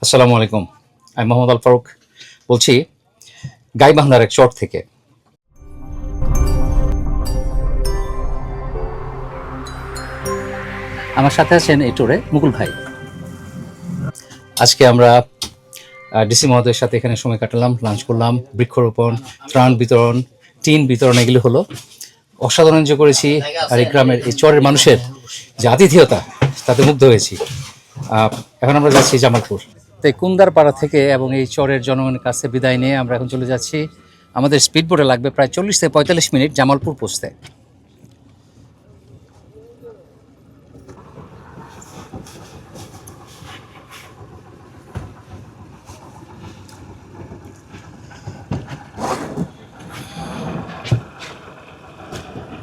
আসসালামু আলাইকুম। আমি মোহাম্মদ আল ফারুক বলছি গাইবান্ধার এক চর থেকে। আমার সাথে আছেন এই ট্যুরে মুকুল ভাই। আজকে আমরা ডিসি মহোদয়ের সাথে এখানে সময় কাটালাম, লাঞ্চ করলাম, বৃক্ষরোপণ, ত্রাণ বিতরণ, টিন বিতরণ এগুলো হলো। অসাধারণ এনজয় করেছি। আর এই গ্রামের এই চরের মানুষের যে আতিথেয়তা তাতে মুগ্ধ হয়েছি। এখন আমরা যাচ্ছি জামালপুর। তো এই কুন্দার পাড়া থেকে এবং এই চরের জনগণের কাছে বিদায় নিয়ে আমরা এখন চলে যাচ্ছি। আমাদের স্পিড বোটে লাগবে প্রায় 40 থেকে 45 মিনিট জামালপুর পৌঁছতে।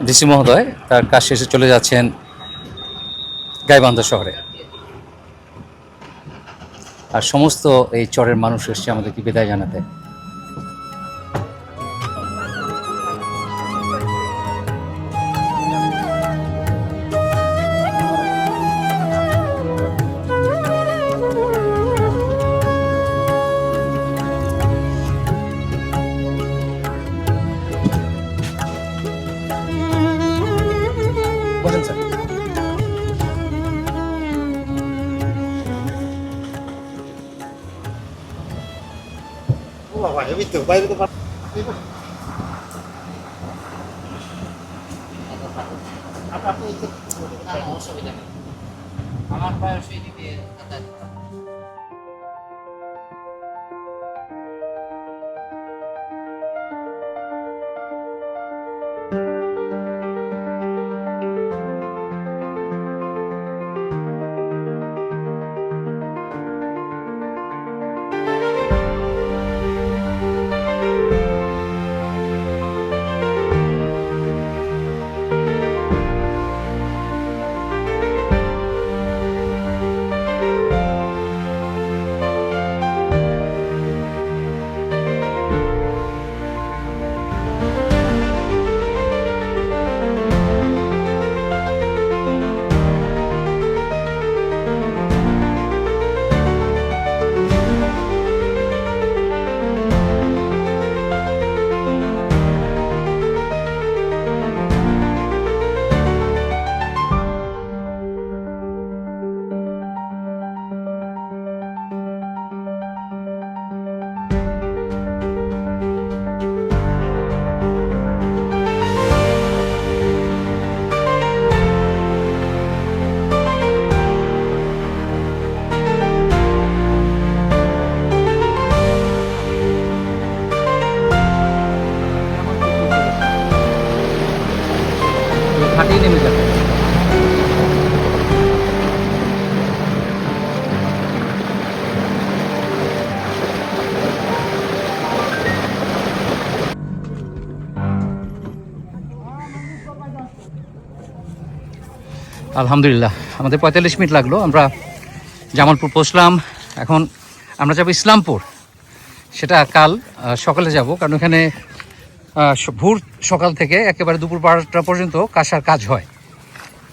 ডিসি মহোদয় তার কাজ শেষে চলে যাচ্ছেন গাইবান্ধা শহরে। আর সমস্ত এই চরের মানুষ এসছে আমাদেরকে বিদায় জানাতে। বলেন স্যার। আমার বয়স এইদিকে ঘাটেই নেমে যাবে। আলহামদুলিল্লাহ আমাদের 45 মিনিট লাগলো। আমরা জামালপুর পৌঁছলাম। এখন আমরা যাব ইসলামপুর। সেটা কাল সকালে যাব, কারণ ওখানে ভোর সকাল থেকে একেবারে দুপুর 12টা পর্যন্ত কাঁসার কাজ হয়।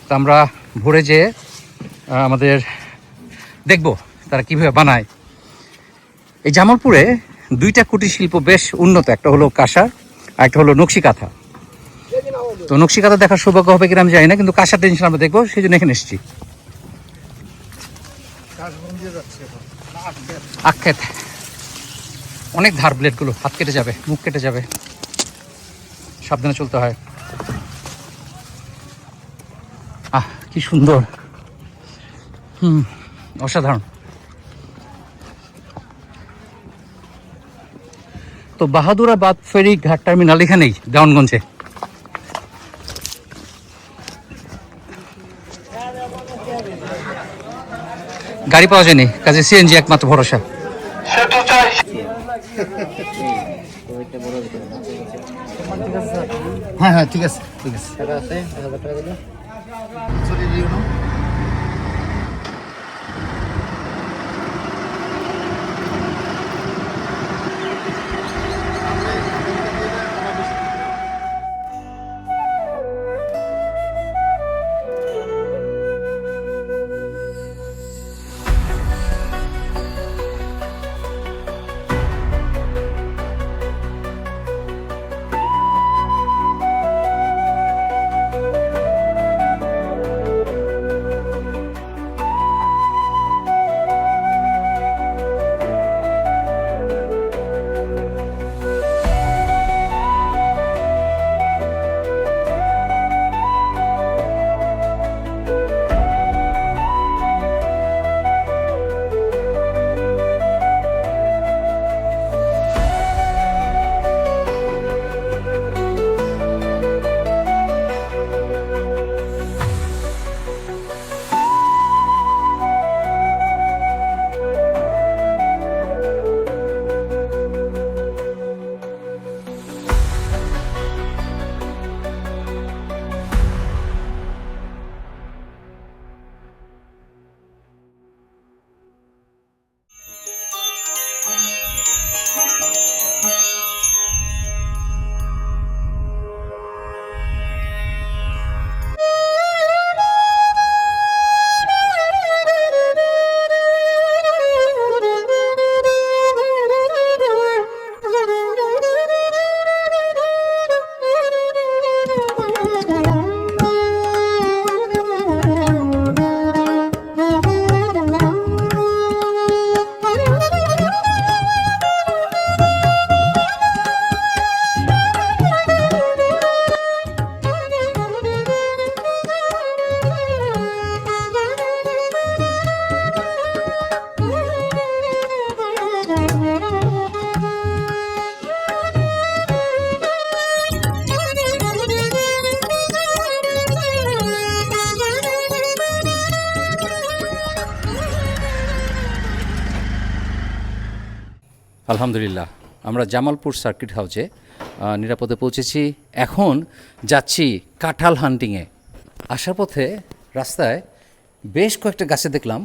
তো আমরা ভোরে যেয়ে আমাদের দেখব তারা কীভাবে বানায়। এই জামালপুরে দুইটা কুটির শিল্প বেশ উন্নত, একটা হলো কাঁসার আর একটা হলো নকশি কাঁথা। তো নকশি কাঁথা দেখার সৌভাগ্য হবে কিনা আমি জানি না, কিন্তু কাঁসার টেনশন আমরা দেখবো, সেই জন্য এখানে এসেছি। আক্ষেত অনেক ধার, ব্লেডগুলো হাত কেটে যাবে, মুখ কেটে যাবে, সাবধানে চলতে হয়। কি সুন্দর, অসাধারণ। তো বাহাদুরাবাদ ফেরি ঘাট টার্মিনাল এখানেই দেওয়ানগঞ্জে। গাড়ি পাওয়া যায়নি, কাজে সিএনজি একমাত্র ভরসা। হ্যাঁ হ্যাঁ ঠিক আছে ঠিক আছে। আলহামদুলিল্লাহ, আমরা জামালপুর সার্কিট হাউসে নিরাপদে পৌঁছেছি। এখন যাচ্ছি কাঁঠাল হান্টিংয়ে। আসার পথে রাস্তায় বেশ কয়েকটা গাছে দেখলাম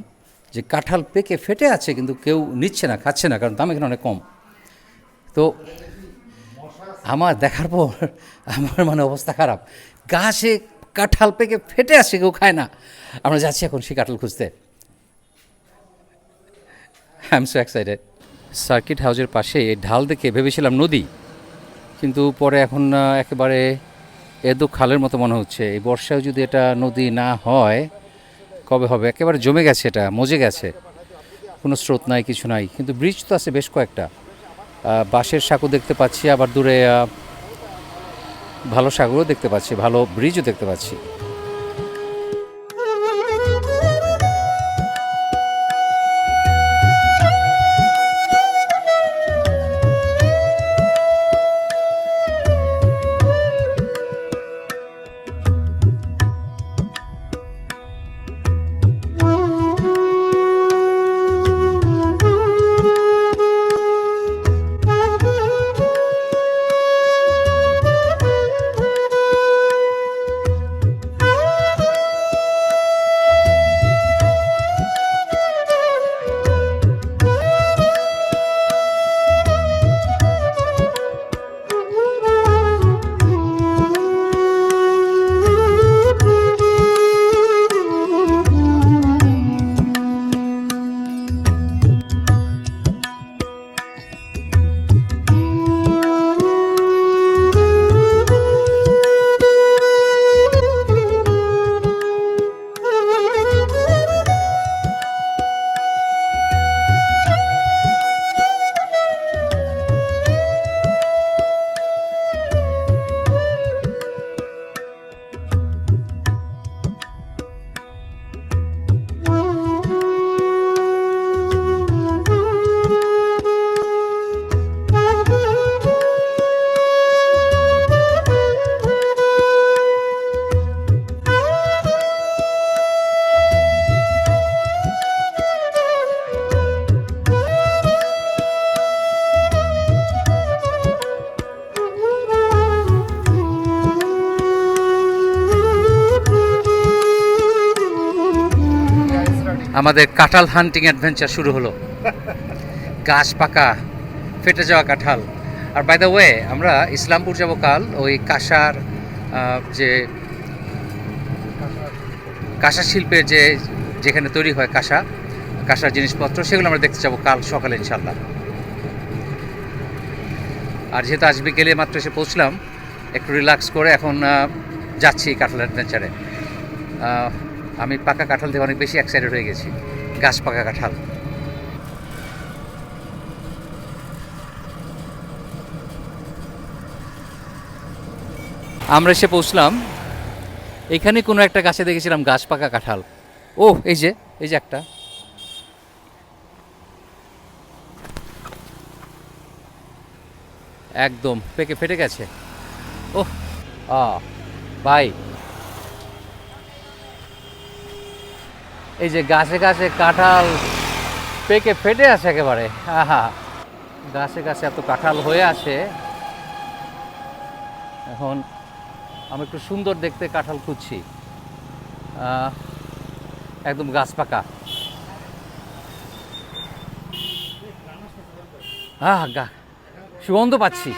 যে কাঁঠাল পেকে ফেটে আছে, কিন্তু কেউ নিচ্ছে না, খাচ্ছে না, কারণ দাম এখানে অনেক কম। তো আমার দেখার পর আমার অবস্থা খারাপ। গাছে কাঁঠাল পেকে ফেটে আছে, কেউ খায় না। আমরা যাচ্ছি এখন সেই কাঁঠাল খুঁজতে। I am so excited. Circuit হাউসের পাশে ঢাল দেখে ভেবেছিলাম নদী, কিন্তু পরে এখন একেবারে এদো খালের মতো মনে হচ্ছে। এই বর্ষায় যদি এটা নদী না হয় কবে হবে? একেবারে জমে গেছে, এটা মজে গেছে, কোনো স্রোত নাই, কিছু নাই। কিন্তু ব্রিজ তো আছে বেশ কয়েকটা, বাঁশের সাঁকো দেখতে পাচ্ছি, আবার দূরে ভালো সাগরও দেখতে পাচ্ছি, ভালো ব্রিজও দেখতে পাচ্ছি। আমাদের কাঁঠাল হান্টিং অ্যাডভেঞ্চার শুরু হলো। গাছ পাকা, ফেটে যাওয়া কাঁঠাল। আর বাই দ্য ওয়ে, আমরা ইসলামপুর যাব কাল। ওই কাঁসার যে কাঁসা শিল্পের যেখানে তৈরি হয় কাঁসার জিনিসপত্র, সেগুলো আমরা দেখতে যাবো কাল সকালে ইনশাল্লাহ। আর যেহেতু আজ বিকেলে মাত্র এসে পৌঁছলাম, একটু রিল্যাক্স করে এখন যাচ্ছি কাঁঠাল অ্যাডভেঞ্চারে। আমি পাকা কাঁঠাল থেকে অনেক বেশি এক্সাইটেড হয়ে গেছি। গাছ পাকা কাঁঠাল। আমরা এসে পৌঁছলাম, এখানে কোনো একটা গাছে দেখেছিলাম গাছ পাকা কাঁঠাল। ও এই যে একটা, একদম পেকে ফেটে গেছে। ওহ ভাই, এই যে গাছে গাছে কাঁঠাল পেকে ফেটে আছে একেবারে। গাছে গাছে এত কাঁঠাল হয়ে আছে। এখন আমি একটু সুন্দর দেখতে কাঁঠাল খুঁজছি, একদম গাছ পাকা। গা সুগন্ধ পাচ্ছি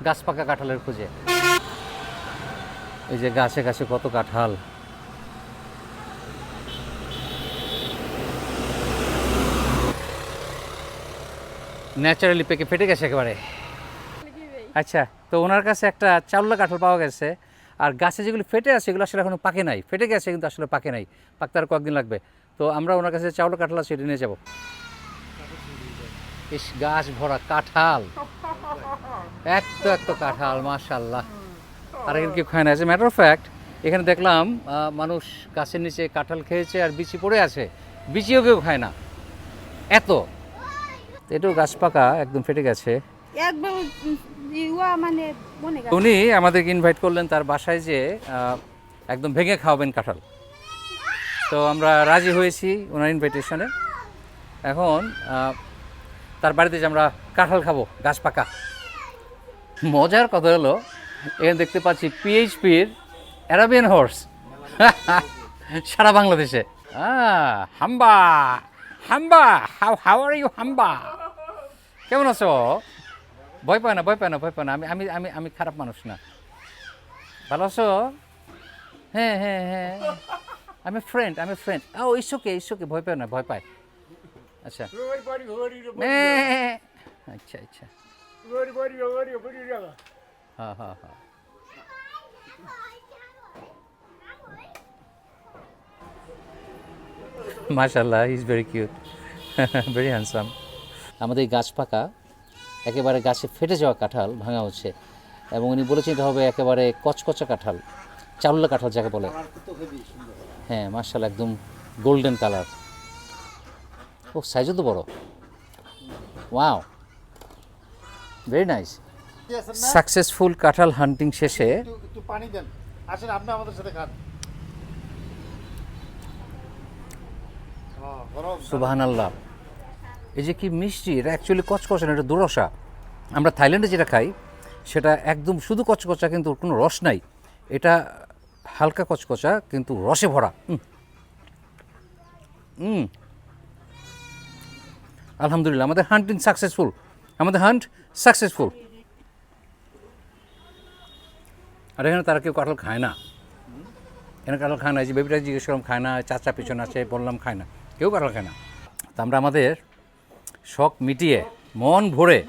গাছ পাকা কাঁঠালের খোঁজে। এই যে গাছে গাছে কত কাঁঠাল। ন্যাচারালি পেকে ফেটে গেছে একেবারে। আচ্ছা, তো ওনার কাছে একটা চাউলা কাঁঠাল পাওয়া গেছে, আর গাছে যেগুলো ফেটে আছে এগুলো আসলে এখনো পাকে নাই, ফেটে গেছে কিন্তু আসলে পাকে নাই, পাকতে আর কয়েকদিন লাগবে। তো আমরা ওনার কাছে চাউলা কাঁঠাল আছে এটা নিয়ে যাবো। ইস, গাছ ভরা কাঁঠাল, এত কাঁঠাল, মাশাআল্লাহ। আর এখানে কেউ খায় না। As a matter of fact এখানে দেখলাম মানুষ গাছের নিচে কাঁঠাল খেয়েছে আর বিচি পড়ে আছে, বিচিও কেউ খায় না এত। এটাও গাছ পাকা, একদম ফেটে গেছে। উনি আমাদেরকে ইনভাইট করলেন তার বাসায়, যে একদম ভেঙে খাওয়াবেন কাঁঠাল। তো আমরা রাজি হয়েছি ওনার ইনভাইটেশনে। এখন তার বাড়িতে যে আমরা কাঁঠাল খাবো গাছ পাকা। মজার কথা হলো এখানে দেখতে পাচ্ছি পিএইচপির অ্যারাবিয়ান হর্স সারা বাংলাদেশে। হাম্বা হাম্বা, হাউ আর ইউ হাম্বা, কেমন আছো? ভয় পায় না, ভয় পায় না, ভয় পায় না, আমি আমি আমি আমি খারাপ মানুষ না। ভালো আছো? হ্যাঁ হ্যাঁ হ্যাঁ, আমি ফ্রেন্ড, আমি ফ্রেন্ড। ও ইসোকে, ইসোকে, ভয় পায় না, ভয় পায়। আচ্ছা আচ্ছা আচ্ছা, হ্যাঁ হ্যাঁ হ্যাঁ। মাশাআল্লাহ, he is very cute, very handsome. আমাদের এই গাছ পাকা একেবারে গাছে ফেটে যাওয়া কাঁঠাল ভাঙা হচ্ছে, এবং উনি বলেছেন এটা হবে একেবারে কচকচা কাঁঠাল, চাউল্লা কাঁঠাল যাকে বলে। হ্যাঁ মাশাআল্লাহ, একদম গোল্ডেন কালার। ও সাইজও তো বড়। Wow, very nice. সাকসেসফুল কাঁঠাল হান্টিং শেষে একটু পানি দেন, আসেন আপনি আমাদের সাথে খান। সুবহানাল্লাহ, এই যে কি মিষ্টি, এটা অ্যাকচুয়ালি কচকচা না, এটা দুরসা। আমরা থাইল্যান্ডে যেটা খাই সেটা একদম শুধু কচকচা, কিন্তু কোনো রস নাই। এটা হালকা কচকচা কিন্তু রসে ভরা। আলহামদুলিল্লাহ, আমাদের হান্টিং সাকসেসফুল, আমাদের হান্ট সাকসেসফুল। আর এখানে তারা কেউ কাঁঠাল খায় না, এখানে কাঁঠাল খায় না। যে বেবিটা জিজ্ঞেস করলাম খায় না, চাচা পিছনে আছে, বললাম খায় না, কেউ কাঁঠাল খায় না। তো আমরা আমাদের শখ মিটিয়ে মন ভরে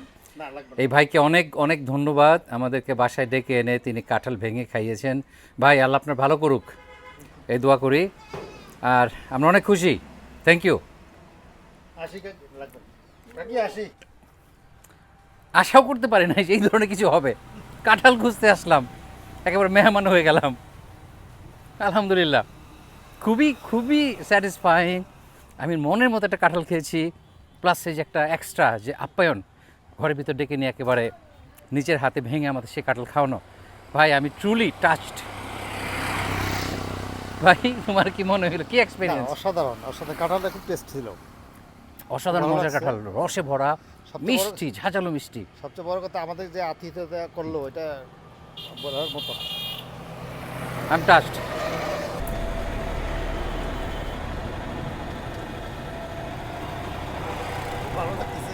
এই ভাইকে অনেক অনেক ধন্যবাদ, আমাদেরকে বাসায় ডেকে এনে তিনি কাঁঠাল ভেঙে খাইয়েছেন। ভাই আল্লাহ আপনার ভালো করুক, এই দোয়া করি। আর আমরা অনেক খুশি, থ্যাংক ইউ। আশাও করতে পারি না যে এই ধরনের কিছু হবে। কাঁঠাল খুঁজতে আসলাম, একেবারে মেহমান হয়ে গেলাম। আলহামদুলিল্লাহ, খুবই খুবই স্যাটিসফাইং। আমি মনের মতো একটা কাঁঠাল খেয়েছি, প্লাস এই যে একটা এক্সট্রা যে আপ্যায়ন, ঘরের ভিতর ডেকে নিয়ে একেবারে নিচের হাতে ভেঙে আমাদের সে কাঁঠাল খাওয়ানো। ভাই আমি ট্রুলি টাচড। ভাই তোমার কি মনে হলো, কি এক্সপেরিয়েন্স? অসাধারণ, অসাধারণ, কাঁঠালটা খুব টেস্ট ছিল, অসাধারণ মজার কাঁঠাল, রসে ভরা, মিষ্টি, ঝাঁঝালো মিষ্টি। সবচেয়ে বড় কথা আমাদের যে আতিথ্যতা করলো, এটা বলার মতো। I am touched. ভালো লাগতেছে।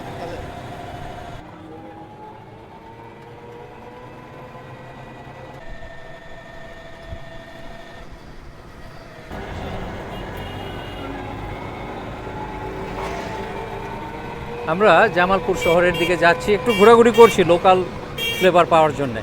আমরা জামালপুর শহরের দিকে যাচ্ছি, একটু ঘোরাঘুরি করছি লোকাল ফ্লেভার পাওয়ার জন্যে।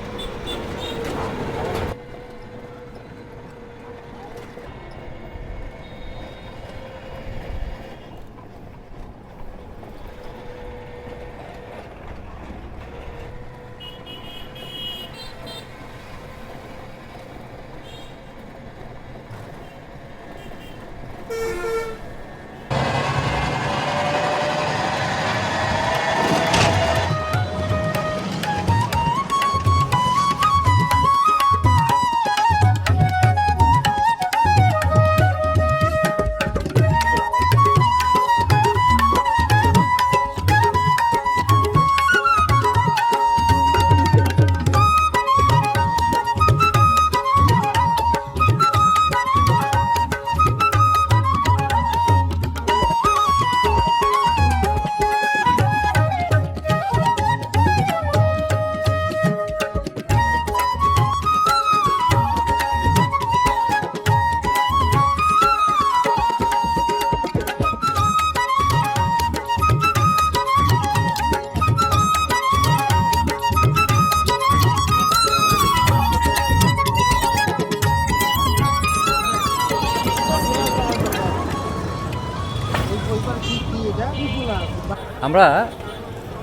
আমরা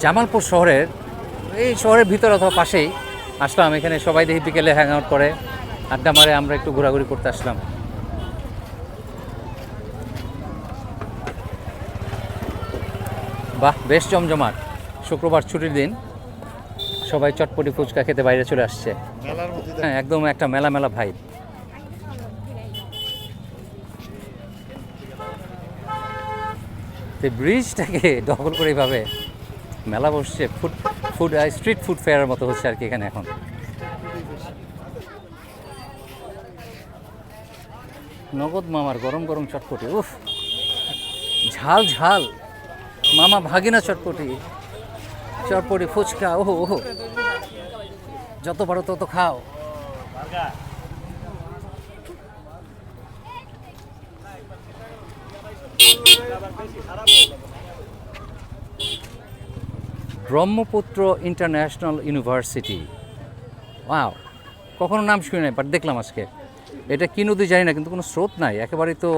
জামালপুর শহরের এই শহরের ভিতর অথবা পাশেই আসলাম। এখানে সবাই দেখি বিকেলে হ্যাং আউট করে, আড্ডা মারে, আমরা একটু ঘোরাঘুরি করতে আসলাম। বাহ, বেশ জমজমাট। শুক্রবার ছুটির দিন, সবাই চটপটি ফুচকা খেতে বাইরে চলে আসছে। মেলার মধ্যে হ্যাঁ, একদম একটা মেলা মেলা ভাইব। ব্রিজটাকে দখল করে এইভাবে মেলা বসছে, স্ট্রিট ফুড ফেয়ারের মতো হচ্ছে আর কি এখানে এখন। নগদ মামার গরম গরম চটপটি, উফ, ঝাল ঝাল মামা ভাগিনা চটপটি, চটপটি ফুচকা, ওহো ওহো, যত পারো তত খাও। ব্রহ্মপুত্র ইন্টারন্যাশনাল ইউনিভার্সিটি, ওয়াও, কখনো নাম শুনি নাই, বাট দেখলাম আজকে। এটা কি নদী জানি না, কিন্তু কোনো স্রোত নাই, একেবারেই তো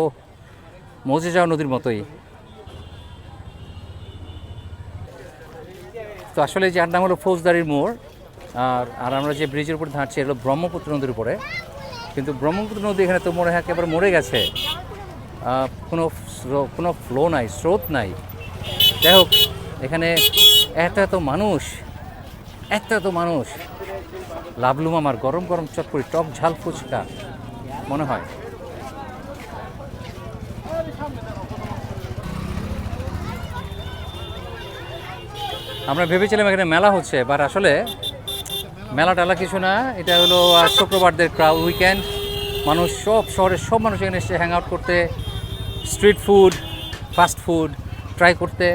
মজে যাওয়া নদীর মতোই। তো আসলে এই যার নাম হলো ফৌজদারির মোড়, আর আমরা যে ব্রিজের উপরে হাঁটছি এগুলো ব্রহ্মপুত্র নদীর উপরে। কিন্তু ব্রহ্মপুত্র নদী এখানে তো মনে হয় একেবারে মরে গেছে, কোনো ফ্লো নাই, স্রোত নাই। যাই হোক, এখানে এত এত মানুষ, লাভলু মামার গরম গরম চটপটি, টক ঝাল ফুচকা মনে হয়। আমরা ভেবেছিলাম এখানে মেলা হচ্ছে, বাট আসলে মেলা টালা কিছু না। এটা হলো শুক্রবারদের ক্রাউড উইকেন্ড, মানুষ শহরের সব মানুষ এখানে এসে হ্যাং আউট করতে, street food, fast food try করতে,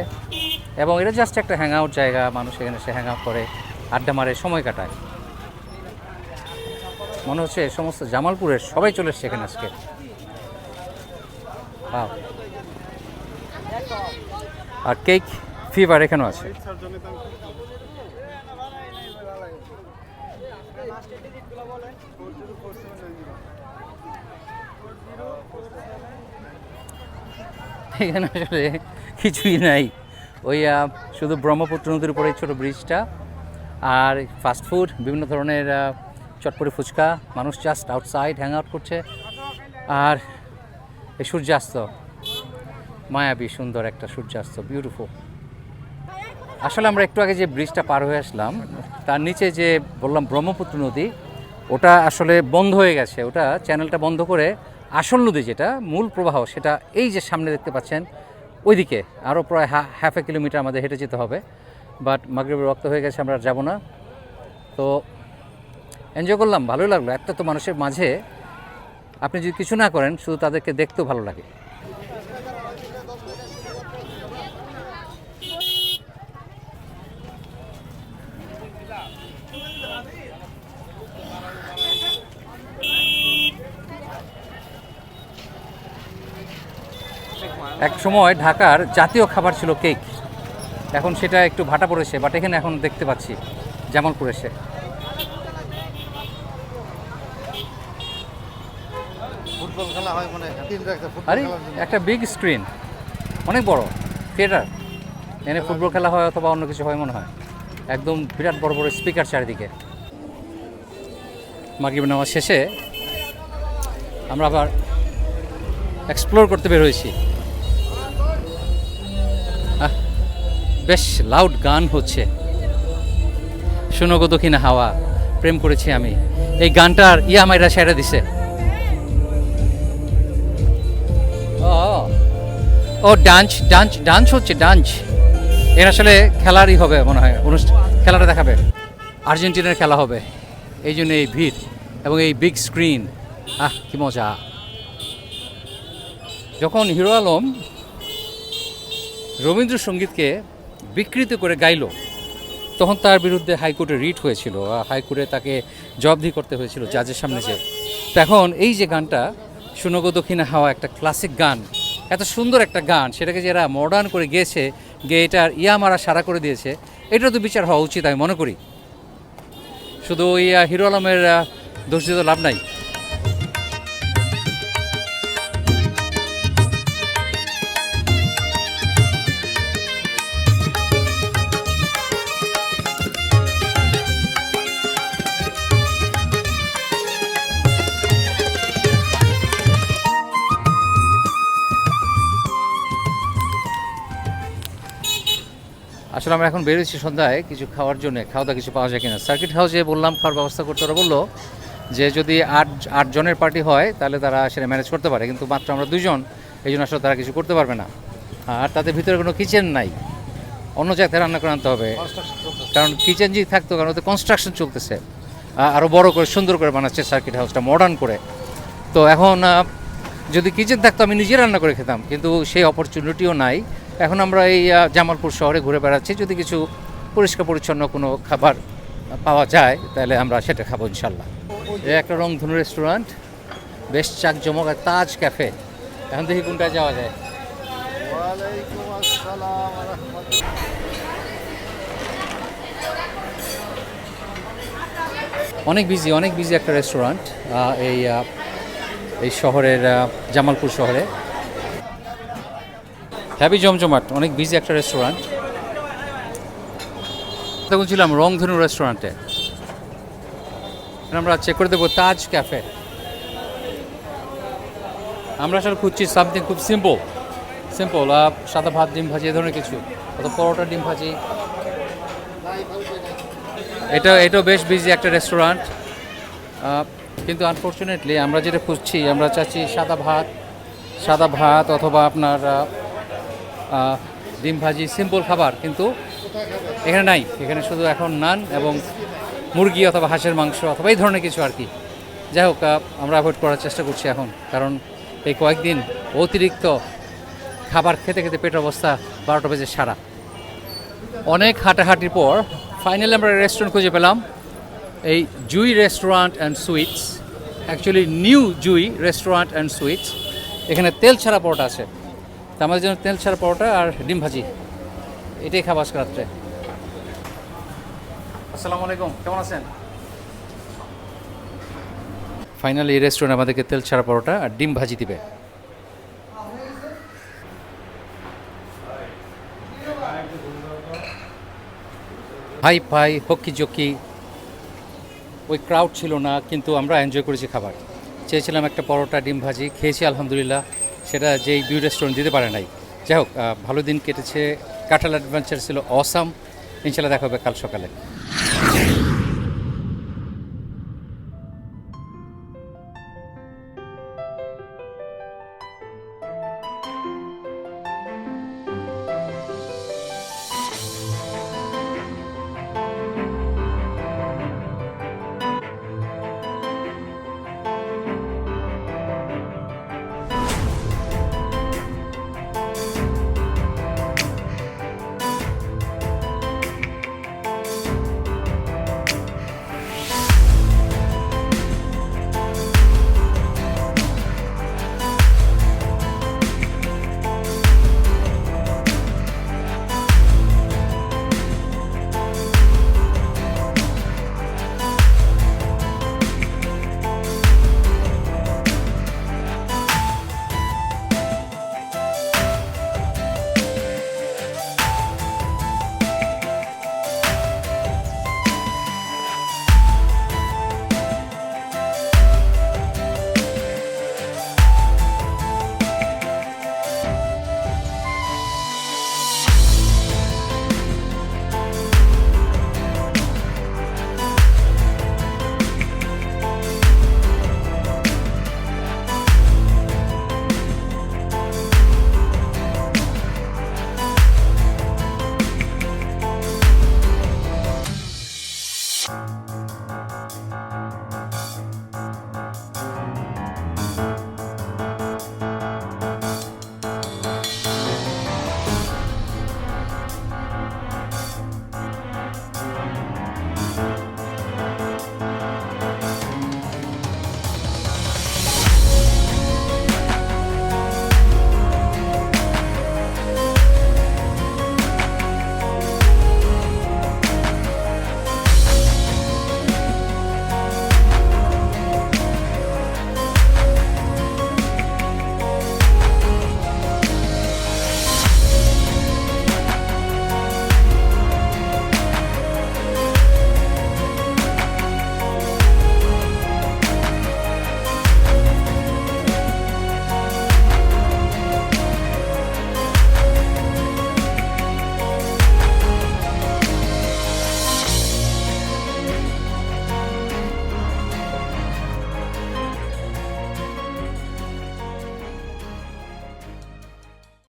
এবং এটা জাস্ট একটা হ্যাং আউট জায়গা। মানুষ এখানে এসে হ্যাং আউট করে, আড্ডা মারে, সময় কাটায়। মনে হচ্ছে সমস্ত জামালপুরের সবাই চলে এসছে এখানে আজকে। আর কেক ফিভার এখানেও আছে। এখানে আসলে কিছুই নাই, ওই শুধু ব্রহ্মপুত্র নদীর উপরে ছোটো ব্রিজটা, আর ফাস্টফুড, বিভিন্ন ধরনের চটপটি ফুচকা, মানুষ জাস্ট আউটসাইড হ্যাং আউট করছে। আর এই সূর্যাস্ত, মায়াবী সুন্দর একটা সূর্যাস্ত, বিউটিফুল। আসলে আমরা একটু আগে যে ব্রিজটা পার হয়ে আসলাম, তার নিচে যে বললাম ব্রহ্মপুত্র নদী, ওটা আসলে বন্ধ হয়ে গেছে। ওটা চ্যানেলটা বন্ধ করে আসল নদী যেটা মূল প্রবাহ, সেটা এই যে সামনে দেখতে পাচ্ছেন ওইদিকে আরও প্রায় হাফ এ কিলোমিটার আমাদের হেঁটে যেতে হবে। বাট মাগরিবের রক্ত হয়ে গেছে, আমরা যাব না। তো এনজয় করলাম, ভালোই লাগলো। একটা তো মানুষের মাঝে আপনি যদি কিছু না করেন, শুধু তাদেরকে দেখতেও ভালো লাগে। এক সময় ঢাকার জাতীয় খাবার ছিল কেক, এখন সেটা একটু ভাটা পড়েছে, বাট এখানে এখন দেখতে পাচ্ছি জামালপুর এসে। ফুটবল খেলা হয় মানে আরে একটা বিগ স্ক্রিন, অনেক বড় থিয়েটার, এখানে ফুটবল খেলা হয় অথবা অন্য কিছু হয় মনে হয়। একদম বিরাট বড় বড় স্পিকার চারিদিকে। মাগরিব নামাজ শেষে আমরা আবার এক্সপ্লোর করতে বের হয়েছি। বেশ লাউড গান হচ্ছে, শোনো গো দক্ষিণা হাওয়া, প্রেম করেছি আমি, এই গানটার মাইরা ছেড়ে দিছে। ও ডান্স ডান্স ডান্স হচ্ছে, ডান্স। এর আসলে খেলারই হবে মনে হয়, খেলাটা দেখাবে, আর্জেন্টিনার খেলা হবে, এই জন্য এই ভিড় এবং এই বিগ স্ক্রিন। কি মজা। যখন হিরো আলম রবীন্দ্রসঙ্গীতকে বিকৃত করে গাইল, তখন তার বিরুদ্ধে হাইকোর্টে রিট হয়েছিল, হাইকোর্টে তাকে জবাবদিহি করতে হয়েছিল জাজের সামনে যে। তো এখন এই যে গানটা শোনো গো দক্ষিণা হাওয়া, একটা ক্লাসিক গান, এত সুন্দর একটা গান, সেটাকে যারা মডার্ন করে গেয়েছে, গিয়ে এটার মারা সারা করে দিয়েছে, এটা তো বিচার হওয়া উচিত আমি মনে করি। শুধু ওই হিরো আলমের দোষ দিতে লাভ নাই। আসলে আমরা এখন বেরোচ্ছি সন্ধ্যায় কিছু খাওয়ার জন্য, খাওয়া দাওয়া কিছু পাওয়া যায় কিনা। সার্কিট হাউসে বললাম খাওয়ার ব্যবস্থা করতে, ওরা বললো যে যদি আট জনের পার্টি হয় তাহলে তারা সেটা ম্যানেজ করতে পারে, কিন্তু মাত্র আমরা 2 জন, এই জন্য আসলে তারা কিছু করতে পারবে না। আর তাদের ভিতরে কোনো কিচেন নাই, অন্য জায়গায় রান্না করে আনতে হবে, কারণ কিচেন যদি থাকতো, কারণ ওদের কনস্ট্রাকশন চলতেছে, আরও বড় করে সুন্দর করে বানাচ্ছে সার্কিট হাউসটা মডার্ন করে। তো এখন যদি কিচেন থাকতো আমি নিজে রান্না করে খেতাম, কিন্তু সেই অপরচুনিটিও নাই। এখন আমরা এই জামালপুর শহরে ঘুরে বেড়াচ্ছি, যদি কিছু পরিষ্কার পরিচ্ছন্ন কোনো খাবার পাওয়া যায় তাহলে আমরা সেটা খাবো ইনশাল্লাহ। এই একটা রংধনু রেস্টুরেন্ট, বেশ চাকজমক, আর তাজ ক্যাফে। এখন দেখি কোনটায় যাওয়া যায়। ওয়ালাইকুম আসসালাম ওয়া রাহমাতুল্লাহ। অনেক বিজি একটা রেস্টুরেন্ট এই শহরের, জামালপুর শহরে। হ্যাভি জমজমাট, অনেক বিজি একটা রেস্টুরেন্ট। তখন ছিলাম রংধনু রেস্টুরেন্টে, আমরা চেক করে দেবো তাজ ক্যাফে। আমরা আসলে খুঁজছি সামথিং খুব সিম্পল, সাদা ভাত, ডিম ভাজি, এ ধরনের কিছু, অথবা পরোটা, ডিম ভাজি। এটাও বেশ বিজি একটা রেস্টুরেন্ট, কিন্তু আনফর্চুনেটলি আমরা যেটা খুঁজছি, আমরা চাচ্ছি সাদা ভাত অথবা আপনার ডিম ভাজি, সিম্পল খাবার, কিন্তু এখানে নাই। এখানে শুধু এখন নান এবং মুরগি অথবা হাঁসের মাংস অথবা এই ধরনের কিছু আর কি। যাই হোক, আমরা অ্যাভয়েড করার চেষ্টা করছি এখন, কারণ এই কয়েকদিন অতিরিক্ত খাবার খেতে খেতে পেটের অবস্থা 12টা বেজে সারা। অনেক হাঁটাহাঁটির পর ফাইনালি আমরা রেস্টুরেন্ট খুঁজে পেলাম, এই Jui restaurant and sweets. Actually new Jui restaurant and sweets. এখানে তেল ছাড়া পরোটা আছে, তো আমাদের জন্য তেল ছাড়া পরোটা আর ডিম ভাজি, এটাই খাবো আজকে রাত্রে। আসসালামু আলাইকুম, কেমন আছেন? ফাইনালি এই রেস্টুরেন্ট আমাদেরকে তেল ছাড়া পরোটা আর ডিম ভাজি দিবে। হাই হকি জকি, ওই ক্রাউড ছিল না, কিন্তু আমরা এনজয় করেছি খাবার। চেয়েছিলাম একটা পরোটা, ডিম ভাজি, খেয়েছি আলহামদুলিল্লাহ, সেটা যেই 2 রেস্টুরেন্ট দিতে পারে নাই। যাই হোক, ভালো দিন কেটেছে, কাঁঠাল অ্যাডভেঞ্চার ছিল অসাম। ইনশাল্লাহ দেখা হবে কাল সকালে।